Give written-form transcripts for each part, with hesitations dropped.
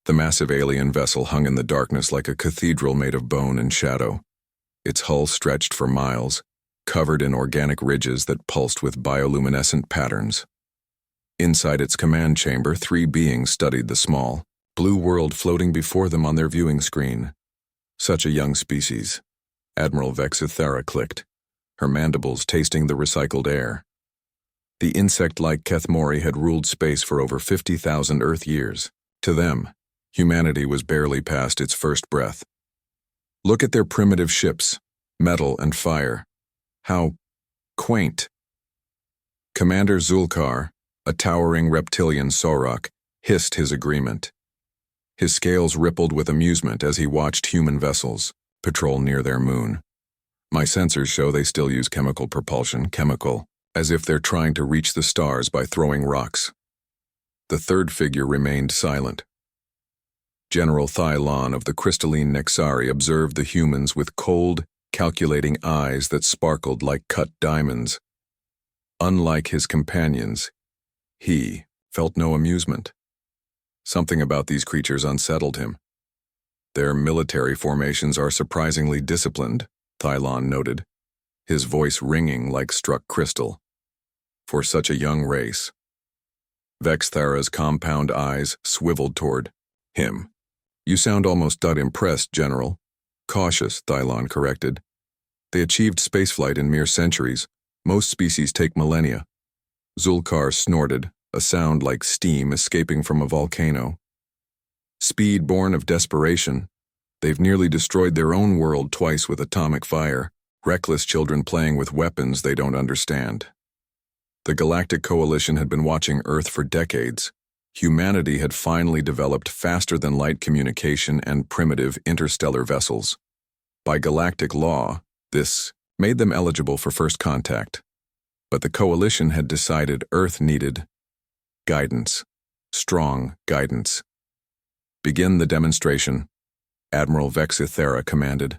The massive alien vessel hung in the darkness like a cathedral made of bone and shadow. Its hull stretched for miles, covered in organic ridges that pulsed with bioluminescent patterns. Inside its command chamber, 3 beings studied the small, blue world floating before them on their viewing screen. Such a young species. Admiral Vexithera clicked, her mandibles tasting the recycled air. The insect-like Kethmori had ruled space for over 50,000 Earth years. To them, humanity was barely past its first breath. Look at their primitive ships, metal and fire. How quaint. Commander Zulkar, a towering reptilian Sorok, hissed his agreement. His scales rippled with amusement as he watched human vessels patrol near their moon. My sensors show they still use chemical propulsion, as if they're trying to reach the stars by throwing rocks. The third figure remained silent. General Thylon of the crystalline Nexari observed the humans with cold, calculating eyes that sparkled like cut diamonds. Unlike his companions, he felt no amusement. Something about these creatures unsettled him. Their military formations are surprisingly disciplined, Thylon noted, his voice ringing like struck crystal. For such a young race. Vexthara's compound eyes swiveled toward him. You sound almost impressed, General. Cautious, Thylon corrected. They achieved spaceflight in mere centuries. Most species take millennia. Zulkar snorted, a sound like steam escaping from a volcano. Speed born of desperation. They've nearly destroyed their own world twice with atomic fire, reckless children playing with weapons they don't understand. The Galactic Coalition had been watching Earth for decades. Humanity had finally developed faster-than-light communication and primitive interstellar vessels. By galactic law, this made them eligible for first contact. But the Coalition had decided Earth needed guidance, strong guidance. Begin the demonstration, Admiral Vexithera commanded.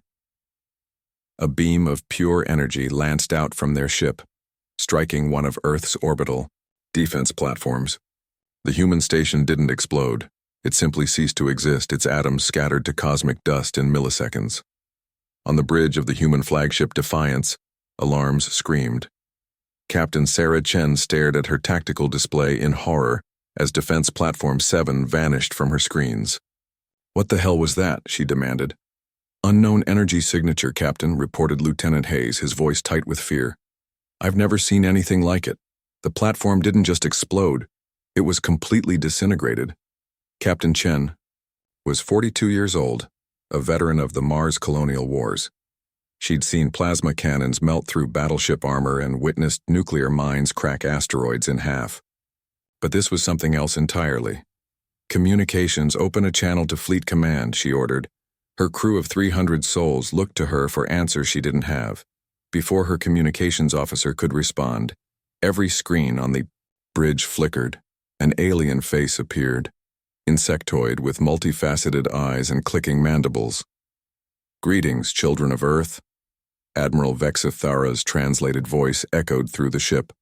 A beam of pure energy lanced out from their ship, striking one of Earth's orbital defense platforms. The human station didn't explode. It simply ceased to exist, its atoms scattered to cosmic dust in milliseconds. On the bridge of the human flagship Defiance, alarms screamed. Captain Sarah Chen stared at her tactical display in horror as Defense Platform 7 vanished from her screens. What the hell was that? She demanded. Unknown energy signature, Captain, reported Lieutenant Hayes, his voice tight with fear. I've never seen anything like it. The platform didn't just explode. It was completely disintegrated. Captain Chen was 42 years old, a veteran of the Mars colonial wars. She'd seen plasma cannons melt through battleship armor and witnessed nuclear mines crack asteroids in half. But this was something else entirely. Communications, open a channel to Fleet Command, she ordered. Her crew of 300 souls looked to her for answers she didn't have. Before her communications officer could respond, every screen on the bridge flickered. An alien face appeared, insectoid with multifaceted eyes and clicking mandibles. Greetings, children of Earth. Admiral Vexithara's translated voice echoed through the ship.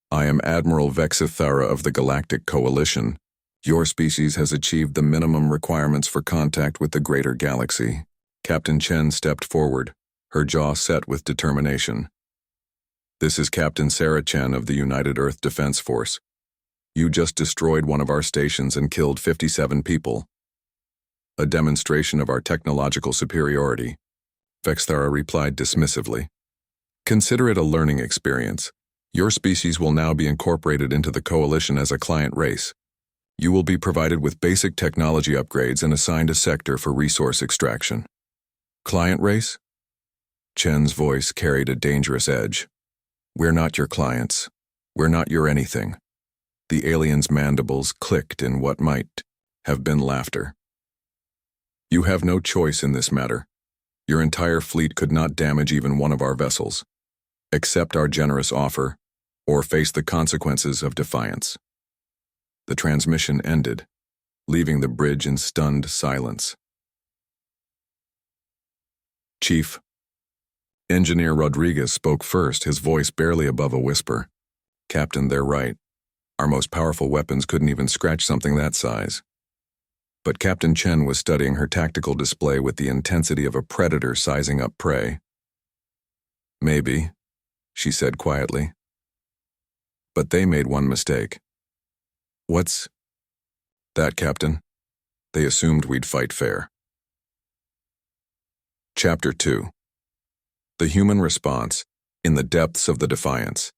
I am Admiral Vexithara of the Galactic Coalition. Your species has achieved the minimum requirements for contact with the greater galaxy. Captain Chen stepped forward, her jaw set with determination. This is Captain Sarah Chen of the United Earth Defense Force. You just destroyed one of our stations and killed 57 people. A demonstration of our technological superiority. Vexthara replied dismissively. Consider it a learning experience. Your species will now be incorporated into the Coalition as a client race. You will be provided with basic technology upgrades and assigned a sector for resource extraction. Client race? Chen's voice carried a dangerous edge. We're not your clients. We're not your anything. The alien's mandibles clicked in what might have been laughter. You have no choice in this matter. Your entire fleet could not damage even one of our vessels. Accept our generous offer, or face the consequences of defiance. The transmission ended, leaving the bridge in stunned silence. Chief. Engineer Rodriguez spoke first, his voice barely above a whisper. Captain, they're right. Our most powerful weapons couldn't even scratch something that size. But Captain Chen was studying her tactical display with the intensity of a predator sizing up prey. "Maybe," she said quietly. "But they made one mistake." "What's that, Captain?" "They assumed we'd fight fair." Chapter 2. The Human Response. In the depths of the Defiance,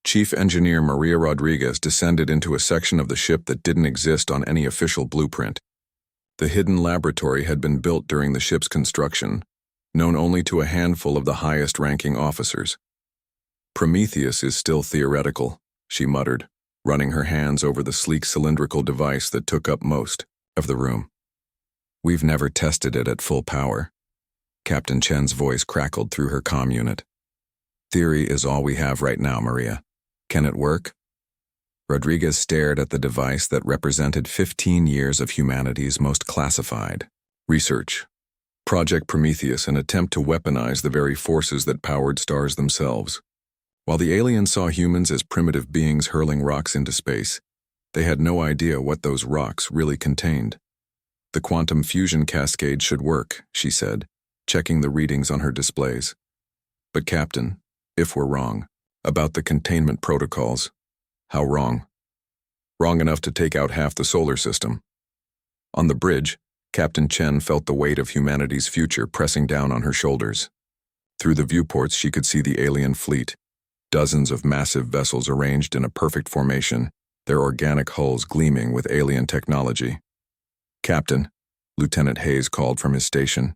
Chief Engineer Maria Rodriguez descended into a section of the ship that didn't exist on any official blueprint. The hidden laboratory had been built during the ship's construction, known only to a handful of the highest-ranking officers. "Prometheus is still theoretical," she muttered, running her hands over the sleek cylindrical device that took up most of the room. "We've never tested it at full power." Captain Chen's voice crackled through her comm unit. "Theory is all we have right now, Maria. Can it work?" Rodriguez stared at the device that represented 15 years of humanity's most classified research. Project Prometheus, an attempt to weaponize the very forces that powered stars themselves. While the aliens saw humans as primitive beings hurling rocks into space, they had no idea what those rocks really contained. "The quantum fusion cascade should work," she said, checking the readings on her displays. "But Captain, if we're wrong about the containment protocols." "How wrong?" "Wrong enough to take out half the solar system." On the bridge, Captain Chen felt the weight of humanity's future pressing down on her shoulders. Through the viewports she could see the alien fleet, dozens of massive vessels arranged in a perfect formation, their organic hulls gleaming with alien technology. "Captain," Lieutenant Hayes called from his station.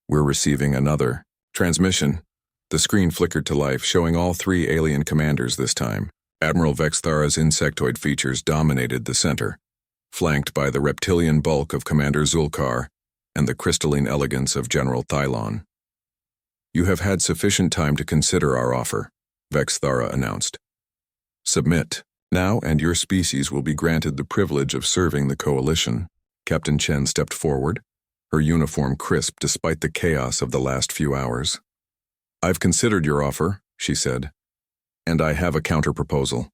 "We're receiving another transmission." The screen flickered to life, showing all three alien commanders this time. Admiral Vexthara's insectoid features dominated the center, flanked by the reptilian bulk of Commander Zulkar and the crystalline elegance of General Thylon. "You have had sufficient time to consider our offer," Vexthara announced. "Submit now, and your species will be granted the privilege of serving the Coalition." Captain Chen stepped forward, her uniform crisp despite the chaos of the last few hours. "I've considered your offer," she said, "and I have a counter-proposal."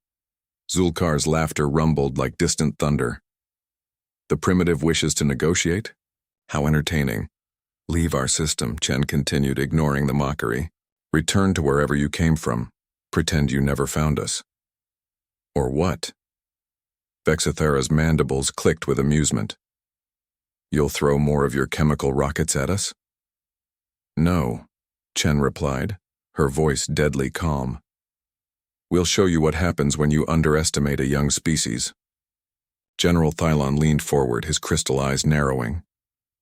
Zulkar's laughter rumbled like distant thunder. "The primitive wishes to negotiate? How entertaining." "Leave our system," Chen continued, ignoring the mockery. "Return to wherever you came from. Pretend you never found us." "Or what?" Vexithara's mandibles clicked with amusement. "You'll throw more of your chemical rockets at us?" "No," Chen replied, her voice deadly calm. "We'll show you what happens when you underestimate a young species." General Thylon leaned forward, his crystal eyes narrowing.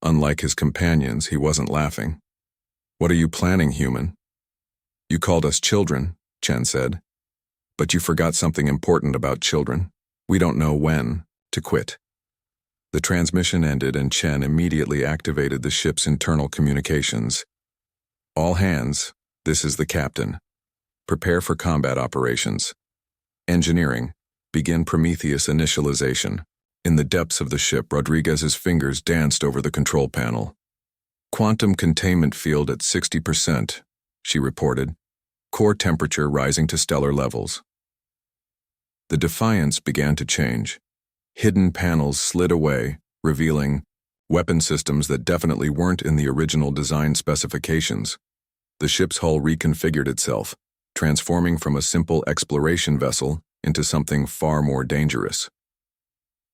Unlike his companions, he wasn't laughing. "What are you planning, human?" "You called us children," Chen said. "But you forgot something important about children. We don't know when to quit." The transmission ended and Chen immediately activated the ship's internal communications. "All hands, this is the captain. Prepare for combat operations. Engineering, begin Prometheus initialization." In the depths of the ship, Rodriguez's fingers danced over the control panel. "Quantum containment field at 60%, she reported, core temperature rising to stellar levels." The Defiance began to change. Hidden panels slid away, revealing weapon systems that definitely weren't in the original design specifications. The ship's hull reconfigured itself, transforming from a simple exploration vessel into something far more dangerous.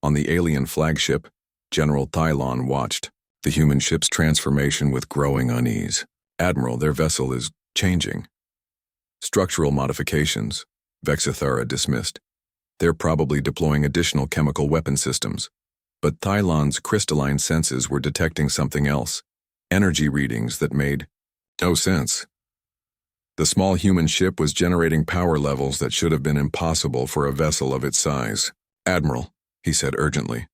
On the alien flagship, General Thylon watched the human ship's transformation with growing unease. "Admiral, their vessel is changing." "Structural modifications," Vexithara dismissed. "They're probably deploying additional chemical weapon systems." But Thylon's crystalline senses were detecting something else, energy readings that made no sense. The small human ship was generating power levels that should have been impossible for a vessel of its size. "Admiral," he said urgently,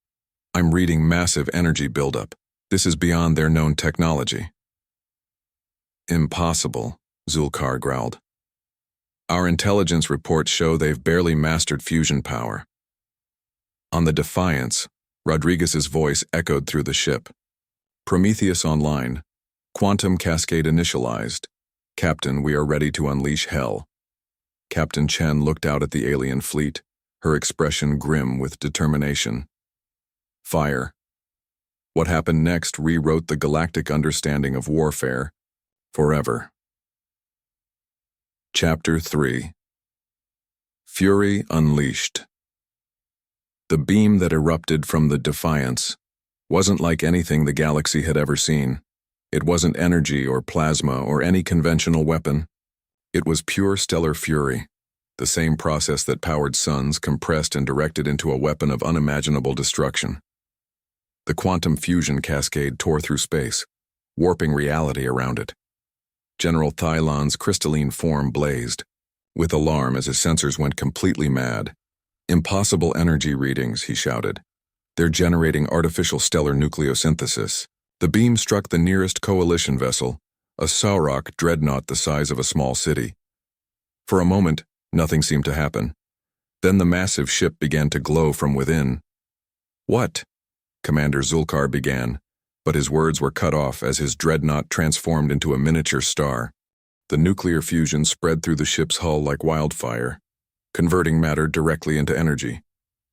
"I'm reading massive energy buildup. This is beyond their known technology." "Impossible," Zulkar growled. "Our intelligence reports show they've barely mastered fusion power." On the Defiance, Rodriguez's voice echoed through the ship. "Prometheus online. Quantum cascade initialized. Captain, we are ready to unleash hell." Captain Chen looked out at the alien fleet, her expression grim with determination. "Fire." What happened next rewrote the galactic understanding of warfare forever. Chapter 3. Fury Unleashed. The beam that erupted from the Defiance wasn't like anything the galaxy had ever seen. It wasn't energy or plasma or any conventional weapon. It was pure stellar fury, the same process that powered suns compressed and directed into a weapon of unimaginable destruction. The quantum fusion cascade tore through space, warping reality around it. General Thylon's crystalline form blazed, with alarm as his sensors went completely mad. "Impossible energy readings," he shouted. "They're generating artificial stellar nucleosynthesis." The beam struck the nearest coalition vessel, a Sauroch dreadnought the size of a small city. For a moment, nothing seemed to happen. Then the massive ship began to glow from within. "What?" Commander Zulkar began, but his words were cut off as his dreadnought transformed into a miniature star. The nuclear fusion spread through the ship's hull like wildfire, converting matter directly into energy.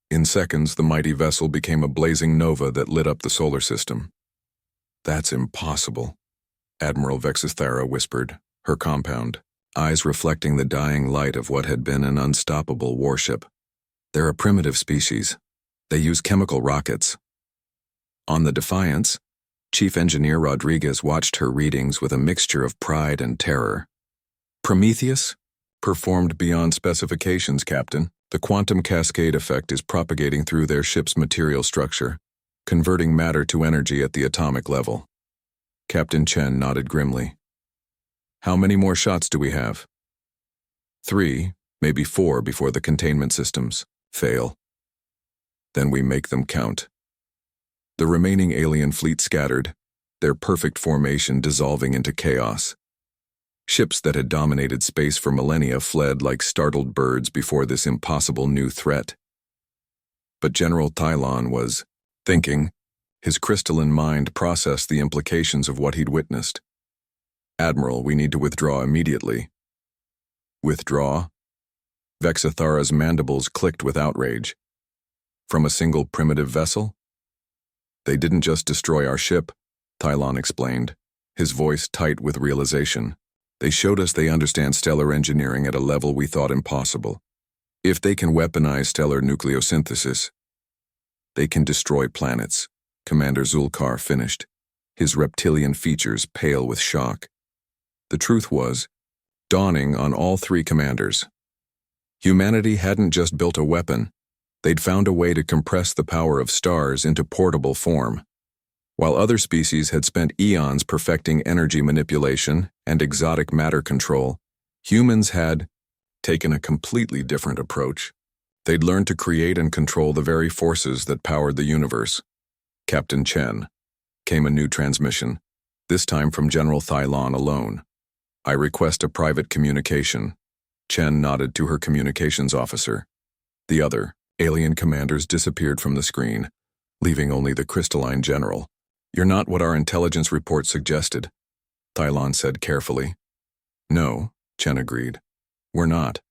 In seconds, the mighty vessel became a blazing nova that lit up the solar system. "That's impossible," Admiral Vexithara whispered, her compound, eyes reflecting the dying light of what had been an unstoppable warship. "They're a primitive species. They use chemical rockets." On the Defiance, Chief Engineer Rodriguez watched her readings with a mixture of pride and terror. "Prometheus? Performed beyond specifications, Captain. The quantum cascade effect is propagating through their ship's material structure, converting matter to energy at the atomic level." Captain Chen nodded grimly. "How many more shots do we have?" 3, maybe 4 before the containment systems fail. Then we make them count. The remaining alien fleet scattered, their perfect formation dissolving into chaos. Ships that had dominated space for millennia fled like startled birds before this impossible new threat. But General Thylon was thinking. His crystalline mind processed the implications of what he'd witnessed. "Admiral, we need to withdraw immediately." "Withdraw?" Vexithara's mandibles clicked with outrage. "From a single primitive vessel?" "They didn't just destroy our ship," Thylon explained, his voice tight with realization. "They showed us they understand stellar engineering at a level we thought impossible. If they can weaponize stellar nucleosynthesis, they can destroy planets." Commander Zulkar finished, his reptilian features pale with shock. The truth was dawning on all 3 commanders. Humanity hadn't just built a weapon, they'd found a way to compress the power of stars into portable form. While other species had spent eons perfecting energy manipulation and exotic matter control, humans had taken a completely different approach. They'd learned to create and control the very forces that powered the universe. "Captain Chen," came a new transmission, this time from General Thylon alone. "I request a private communication." Chen nodded to her communications officer. The other alien commanders disappeared from the screen, leaving only the crystalline general. "You're not what our intelligence report suggested," Thylon said carefully. "No," Chen agreed. "We're not.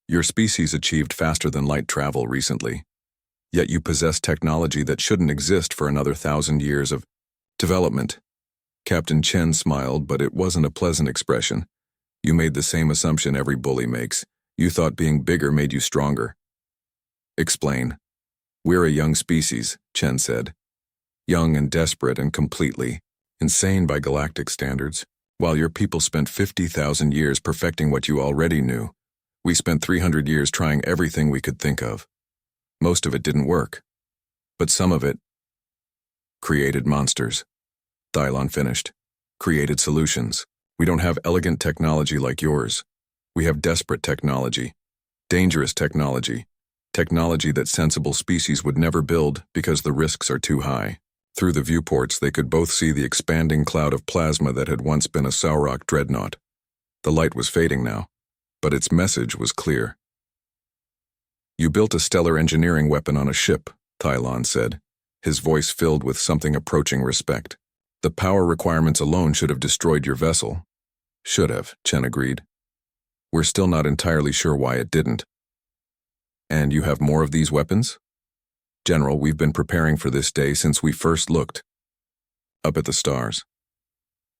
Your species achieved faster than light travel recently. Yet you possess technology that shouldn't exist for another 1,000 years of development." Captain Chen smiled, but it wasn't a pleasant expression. "You made the same assumption every bully makes. You thought being bigger made you stronger." "Explain." "We're a young species," Chen said. "Young and desperate and completely insane by galactic standards. While your people spent 50,000 years perfecting what you already knew, we spent 300 years trying everything we could think of. Most of it didn't work, but some of it created monsters." Thylon finished. "Created solutions. We don't have elegant technology like yours. We have desperate technology, dangerous technology, technology that sensible species would never build because the risks are too high." Through the viewports, they could both see the expanding cloud of plasma that had once been a Sauroch dreadnought. The light was fading now, but its message was clear. "You built a stellar engineering weapon on a ship," Thylon said, his voice filled with something approaching respect. "The power requirements alone should have destroyed your vessel." "Should have," Chen agreed. "We're still not entirely sure why it didn't." "And you have more of these weapons?" General, we've been preparing for this day since we first looked up at the stars.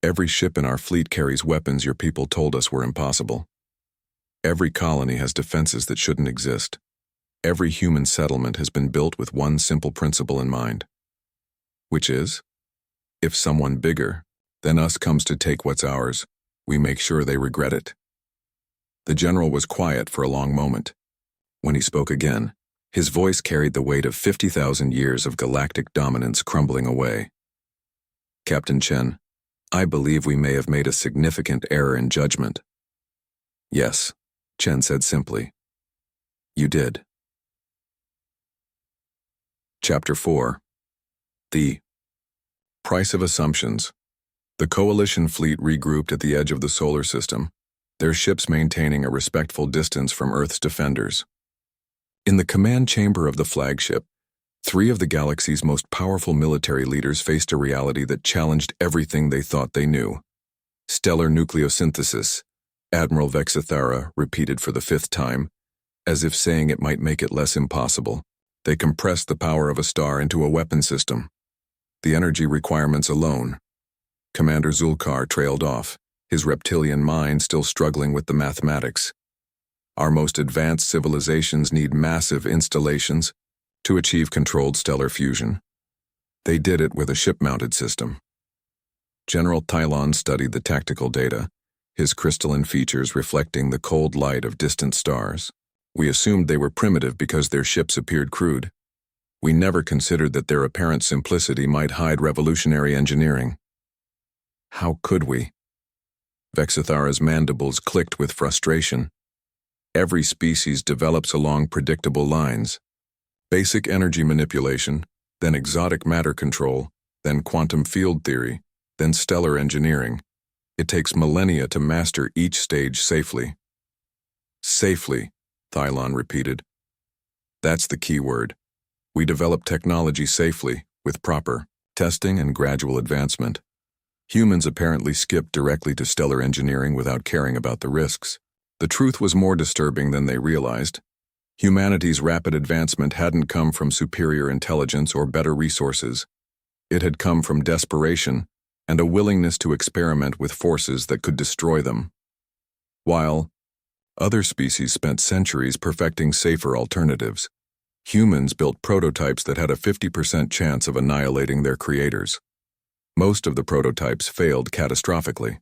Every ship in our fleet carries weapons your people told us were impossible. Every colony has defenses that shouldn't exist. Every human settlement has been built with one simple principle in mind, which is, if someone bigger than us comes to take what's ours, we make sure they regret it. The general was quiet for a long moment. When he spoke again, his voice carried the weight of 50,000 years of galactic dominance crumbling away. Captain Chen, I believe we may have made a significant error in judgment. Yes, Chen said simply. You did. Chapter 4. The Price of Assumptions. The coalition fleet regrouped at the edge of the solar system, their ships maintaining a respectful distance from Earth's defenders. In the command chamber of the flagship, 3 of the galaxy's most powerful military leaders faced a reality that challenged everything they thought they knew. Stellar nucleosynthesis, Admiral Vexithara repeated for the 5th time, as if saying it might make it less impossible. They compressed the power of a star into a weapon system. The energy requirements alone. Commander Zulkar trailed off, his reptilian mind still struggling with the mathematics. Our most advanced civilizations need massive installations to achieve controlled stellar fusion. They did it with a ship-mounted system. General Tylon studied the tactical data, his crystalline features reflecting the cold light of distant stars. We assumed they were primitive because their ships appeared crude. We never considered that their apparent simplicity might hide revolutionary engineering. How could we? Vexithara's mandibles clicked with frustration. Every species develops along predictable lines. Basic energy manipulation, then exotic matter control, then quantum field theory, then stellar engineering. It takes millennia to master each stage safely. Safely, Thylon repeated. That's the key word. We develop technology safely, with proper testing and gradual advancement. Humans apparently skipped directly to stellar engineering without caring about the risks. The truth was more disturbing than they realized. Humanity's rapid advancement hadn't come from superior intelligence or better resources. It had come from desperation and a willingness to experiment with forces that could destroy them. While other species spent centuries perfecting safer alternatives, humans built prototypes that had a 50% chance of annihilating their creators. Most of the prototypes failed catastrophically.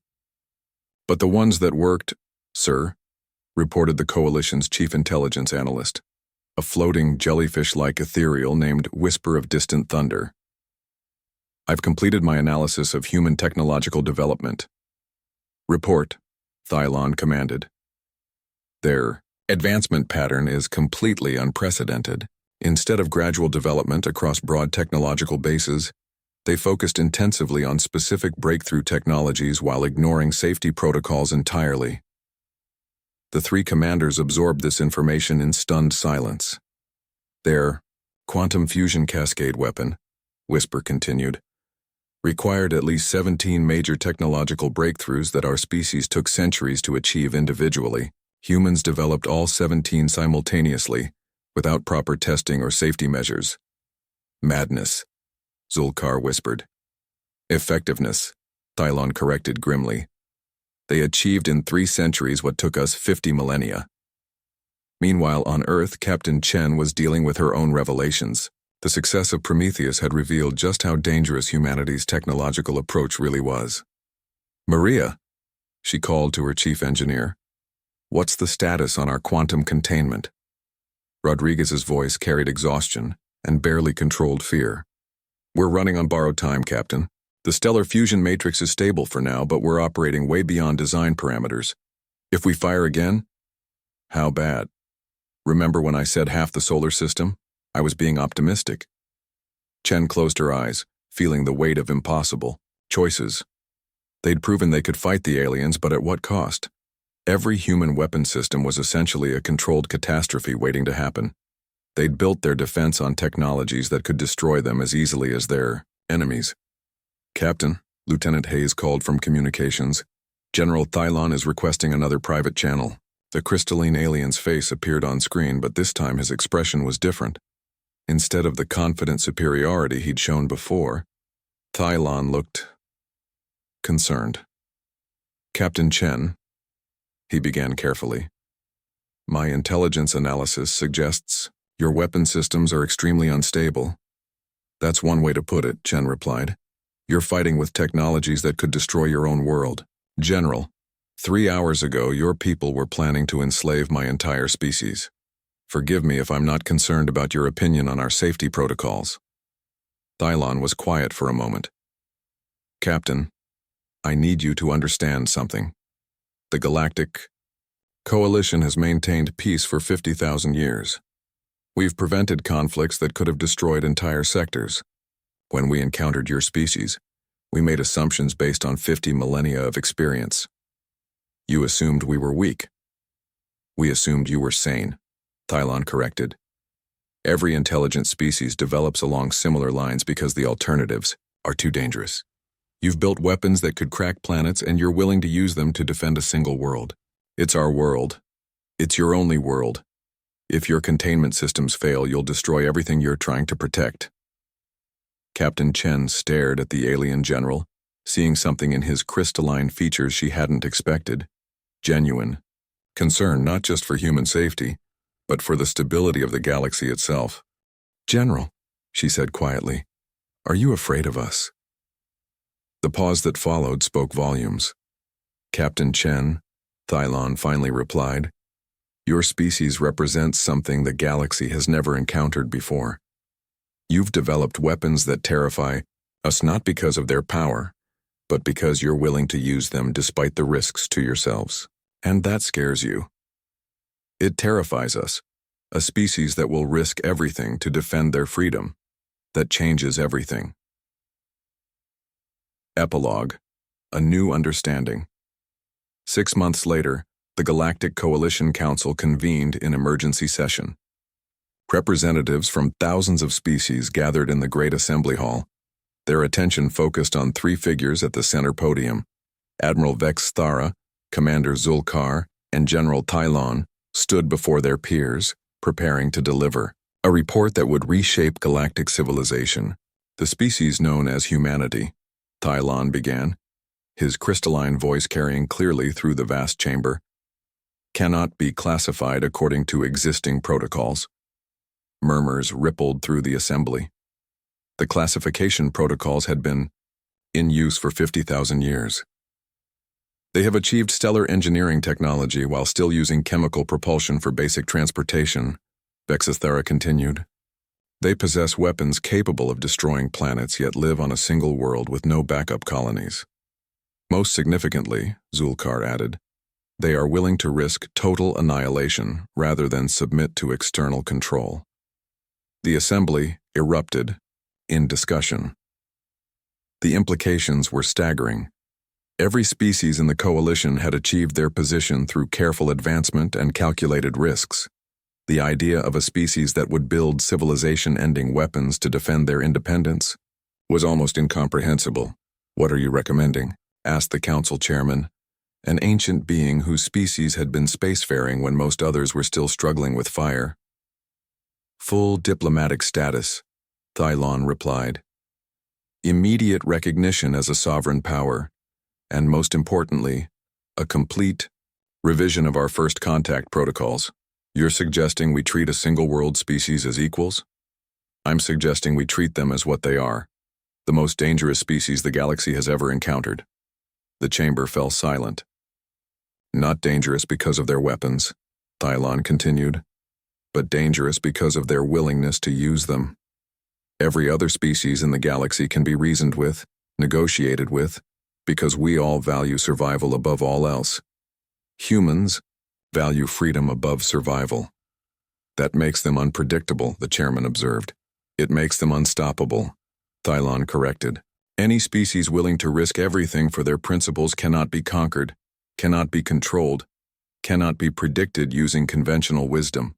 But the ones that worked, sir, reported the coalition's chief intelligence analyst, a floating jellyfish-like ethereal named Whisper of Distant Thunder. I've completed my analysis of human technological development. Report, Thylon commanded. Their advancement pattern is completely unprecedented. Instead of gradual development across broad technological bases, they focused intensively on specific breakthrough technologies while ignoring safety protocols entirely. The 3 commanders absorbed this information in stunned silence. Their quantum fusion cascade weapon, Whisper continued, required at least 17 major technological breakthroughs that our species took centuries to achieve individually. Humans developed all 17 simultaneously, without proper testing or safety measures. Madness, Zulkar whispered. Effectiveness, Thylon corrected grimly. They achieved in 3 centuries what took us 50 millennia. Meanwhile, on Earth, Captain Chen was dealing with her own revelations. The success of Prometheus had revealed just how dangerous humanity's technological approach really was. Maria, she called to her chief engineer. What's the status on our quantum containment? Rodriguez's voice carried exhaustion and barely controlled fear. We're running on borrowed time, Captain. The stellar fusion matrix is stable for now, but we're operating way beyond design parameters. If we fire again? How bad? Remember when I said half the solar system? I was being optimistic. Chen closed her eyes, feeling the weight of impossible choices. They'd proven they could fight the aliens, but at what cost? Every human weapon system was essentially a controlled catastrophe waiting to happen. They'd built their defense on technologies that could destroy them as easily as their enemies. Captain, Lieutenant Hayes called from communications. General Thylon is requesting another private channel. The crystalline alien's face appeared on screen, but this time his expression was different. Instead of the confident superiority he'd shown before, Thylon looked concerned. "Captain Chen," he began carefully, "my intelligence analysis suggests your weapon systems are extremely unstable." "That's one way to put it," Chen replied. "You're fighting with technologies that could destroy your own world. General, 3 hours ago your people were planning to enslave my entire species. Forgive me if I'm not concerned about your opinion on our safety protocols." Thylon was quiet for a moment. "Captain, I need you to understand something. The Galactic Coalition has maintained peace for 50,000 years. We've prevented conflicts that could have destroyed entire sectors. When we encountered your species, we made assumptions based on 50 millennia of experience. You assumed we were weak. We assumed you were sane," Thylon corrected. "Every intelligent species develops along similar lines because the alternatives are too dangerous. You've built weapons that could crack planets, and you're willing to use them to defend a single world. It's our world. It's your only world. If your containment systems fail, you'll destroy everything you're trying to protect." Captain Chen stared at the alien general, seeing something in his crystalline features she hadn't expected. Genuine concern not just for human safety, but for the stability of the galaxy itself. "General," she said quietly, "are you afraid of us?" The pause that followed spoke volumes. "Captain Chen," Thylon finally replied, "your species represents something the galaxy has never encountered before. You've developed weapons that terrify us not because of their power, but because you're willing to use them despite the risks to yourselves. And that scares you. It terrifies us, a species that will risk everything to defend their freedom. That changes everything." Epilogue: A New Understanding. 6 months later, the Galactic Coalition Council convened in emergency session. Representatives from thousands of species gathered in the Great Assembly Hall, their attention focused on 3 figures at the center podium. Admiral Vex Thara, Commander Zulkar, and General Thylon stood before their peers, preparing to deliver a report that would reshape galactic civilization. "The species known as humanity," Thylon began, his crystalline voice carrying clearly through the vast chamber, "cannot be classified according to existing protocols." Murmurs rippled through the assembly. The classification protocols had been in use for 50,000 years. "They have achieved stellar engineering technology while still using chemical propulsion for basic transportation," Vexithera continued. "They possess weapons capable of destroying planets yet live on a single world with no backup colonies. Most significantly," Zulkar added, "they are willing to risk total annihilation rather than submit to external control." The assembly erupted in discussion. The implications were staggering. Every species in the coalition had achieved their position through careful advancement and calculated risks. The idea of a species that would build civilization-ending weapons to defend their independence was almost incomprehensible. "What are you recommending?" asked the council chairman, an ancient being whose species had been spacefaring when most others were still struggling with fire. "Full diplomatic status," Thylon replied. "Immediate recognition as a sovereign power, and most importantly, a complete revision of our first contact protocols." "You're suggesting we treat a single-world species as equals?" "I'm suggesting we treat them as what they are, the most dangerous species the galaxy has ever encountered." The chamber fell silent. "Not dangerous because of their weapons," Thylon continued, "but dangerous because of their willingness to use them. Every other species in the galaxy can be reasoned with, negotiated with, because we all value survival above all else. Humans value freedom above survival. That makes them unpredictable," the chairman observed. "It makes them unstoppable," Thylon corrected. "Any species willing to risk everything for their principles cannot be conquered, cannot be controlled, cannot be predicted using conventional wisdom."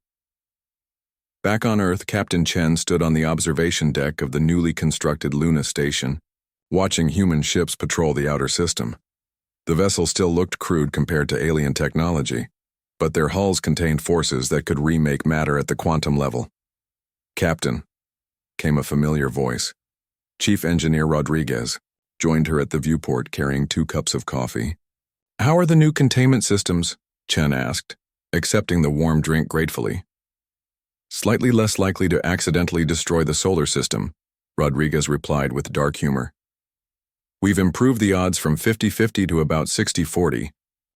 Back on Earth, Captain Chen stood on the observation deck of the newly constructed Luna station, watching human ships patrol the outer system. The vessel still looked crude compared to alien technology, but their hulls contained forces that could remake matter at the quantum level. "Captain," came a familiar voice. Chief Engineer Rodriguez joined her at the viewport carrying 2 cups of coffee. "How are the new containment systems?" Chen asked, accepting the warm drink gratefully. "Slightly less likely to accidentally destroy the solar system," Rodriguez replied with dark humor. "We've improved the odds from 50-50 to about 60-40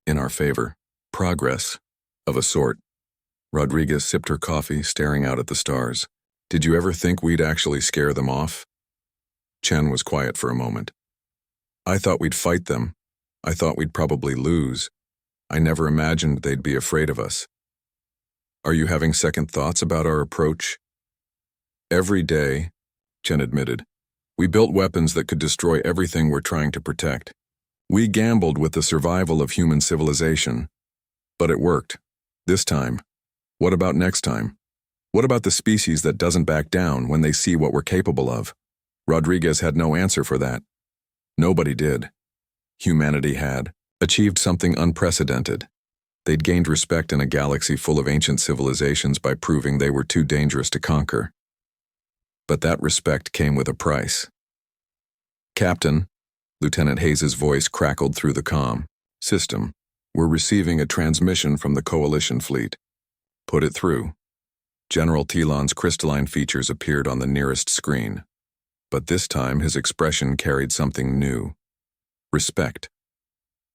in our favor. Progress, of a sort." Rodriguez sipped her coffee, staring out at the stars. "Did you ever think we'd actually scare them off?" Chen was quiet for a moment. "I thought we'd fight them. I thought we'd probably lose. I never imagined they'd be afraid of us." "Are you having second thoughts about our approach?" "Every day," Chen admitted. "We built weapons that could destroy everything we're trying to protect. We gambled with the survival of human civilization. But it worked. This time. What about next time? What about the species that doesn't back down when they see what we're capable of?" Rodriguez had no answer for that. Nobody did. Humanity had achieved something unprecedented. They'd gained respect in a galaxy full of ancient civilizations by proving they were too dangerous to conquer. But that respect came with a price. "Captain," Lieutenant Hayes's voice crackled through the comm system, "we're receiving a transmission from the Coalition fleet." "Put it through." General Telon's crystalline features appeared on the nearest screen. But this time his expression carried something new. Respect.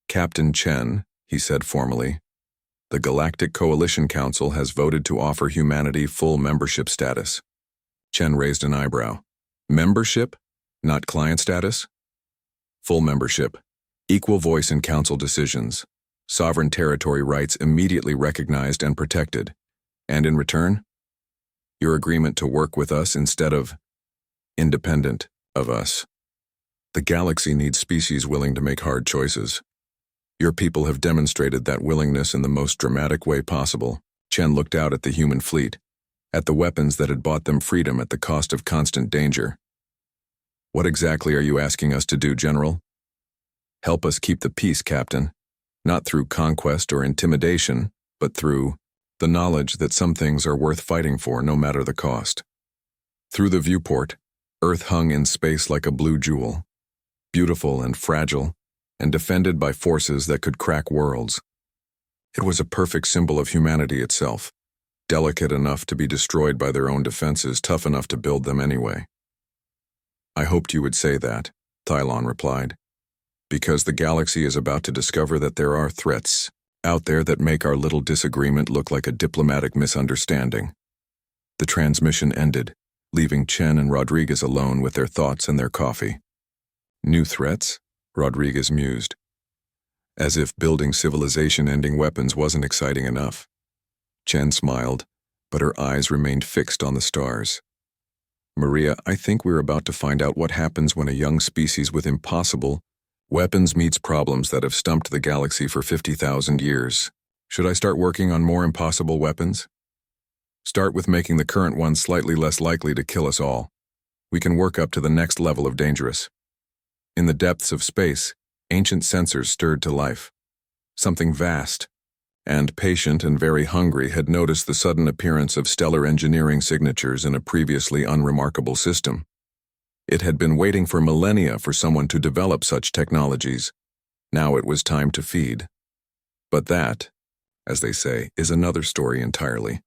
"Captain Chen," he said formally, "the Galactic Coalition Council has voted to offer humanity full membership status." Chen raised an eyebrow. "Membership? Not client status?" "Full membership. Equal voice in council decisions. Sovereign territory rights immediately recognized and protected. And in return? Your agreement to work with us instead of independent of us. The galaxy needs species willing to make hard choices. Your people have demonstrated that willingness in the most dramatic way possible." Chen looked out at the human fleet, at the weapons that had bought them freedom at the cost of constant danger. "What exactly are you asking us to do, General?" "Help us keep the peace, Captain. Not through conquest or intimidation, but through the knowledge that some things are worth fighting for no matter the cost." Through the viewport, Earth hung in space like a blue jewel, beautiful and fragile, and defended by forces that could crack worlds. It was a perfect symbol of humanity itself, delicate enough to be destroyed by their own defenses, tough enough to build them anyway. "I hoped you would say that," Thylon replied, "because the galaxy is about to discover that there are threats out there that make our little disagreement look like a diplomatic misunderstanding." The transmission ended, leaving Chen and Rodriguez alone with their thoughts and their coffee. "New threats?" Rodriguez mused. As if building civilization-ending weapons wasn't exciting enough. Chen smiled, but her eyes remained fixed on the stars. "Maria, I think we're about to find out what happens when a young species with impossible weapons meets problems that have stumped the galaxy for 50,000 years. Should I start working on more impossible weapons? Start with making the current ones slightly less likely to kill us all. We can work up to the next level of dangerous." In the depths of space, ancient sensors stirred to life. Something vast and patient and very hungry had noticed the sudden appearance of stellar engineering signatures in a previously unremarkable system. It had been waiting for millennia for someone to develop such technologies. Now it was time to feed. But that, as they say, is another story entirely.